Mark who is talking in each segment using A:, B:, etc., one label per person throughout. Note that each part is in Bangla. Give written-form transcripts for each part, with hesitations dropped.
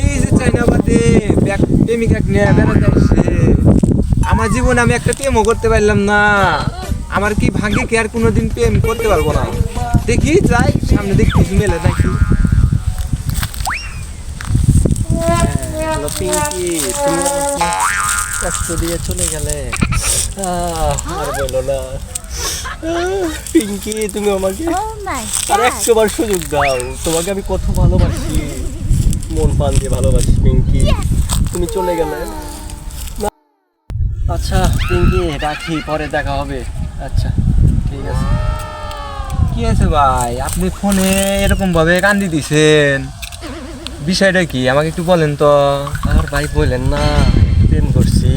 A: এই যে চাইনাবাদে প্রেমিকা নিয়ে বেড়াতে আসছে, আমার জীবনে আমি একটা প্রেমও করতে পারলাম না। আমার কি ভাগ্যে কি আর কোনোদিন প্রেম করতে পারবো না? দেখি যাই সামনে দেখি কিছু মেলে নাকি।
B: হ্যালো পিঙ্কি, তুমি কষ্ট দিয়ে চলে গেলে। আর বলো না পিঙ্কি, তুমি আমাকে
C: Oh my
B: আর
C: god!
B: 100 বার সুযোগ দাও। তোমাকে আমি কত ভালোবাসি, মন প্রাণ দিয়ে ভালোবাসি পিঙ্কি। তুমি চলে গেলে না। আচ্ছা পিঙ্কি, রাখি, পরে দেখা হবে। আচ্ছা ঠিক আছে।
A: কি আছে ভাই, আপনি ফোনে এরকম ভাবে কান্দি দিছেন, বিষয়টা কি আমাকে একটু বলেন তো।
B: আর ভাই বললেন না, প্রেম করছি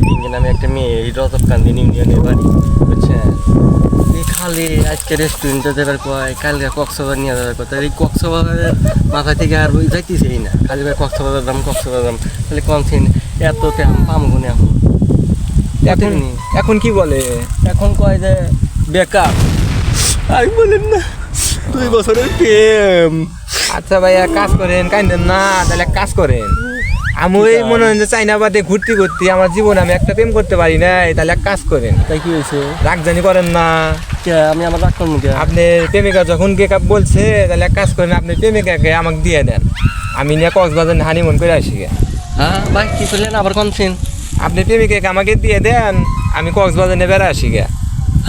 B: পিঙ্কি নামে একটা মেয়ে, এই রজবকান্দি ইউনিয়নের বাড়ি, বুঝছেন। এই খালি আজকে রেস্টুরেন্টে যাবার কয়, কালকে কক্সবাজার নিয়ে যাবার কথা। এই কক্সবাজারের মাথা থেকে আর ওই যাইতেছেই না, খালি ভাই কক্সবাজার দাম কক্সবাজার দাম, খালি কনসিন এত পাম গুনে এখন।
A: এখন এখন কি বলে?
B: এখন কয় যে বেকার। আমি বলেন না 2 বছরের প্রেম।
A: আচ্ছা ভাই এক কাজ করেন, কাইন্দেন না, তাহলে এক কাজ করেন। আমি ওই মনে হয় যে চাইনাবাদে ঘুরতে ঘুরতে আমার জীবনে আমি একটা প্রেম করতে পারি নাই, তাহলে এক কাজ করেন।
B: তাই কি হয়েছে?
A: রাগজানি করেন না।
B: আমি আমার রাগ করবো কে?
A: আপনি প্রেমিকা যখন গেক বলছে, তাহলে এক কাজ করেন, আপনি প্রেমিকাকে আমাকে দিয়ে দেন, আমি নিয়ে কক্সবাজার হানিমুন করে আসি গে।
B: হ্যাঁ ভাই কি করলেন আবার কনসিন?
A: আপনি প্রেমিকাকে আমাকে দিয়ে দেন, আমি কক্সবাজার নিয়ে বেড়া আসি গে।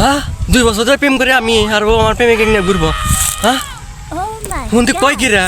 B: হ্যাঁ 2 বছর ধরে প্রেম করে আমি আর ও আমার প্রেমিকা নিয়ে ঘুরবো? হ্যাঁ
C: Oh my
B: হুন তুই কয়
C: god!
B: কিরা?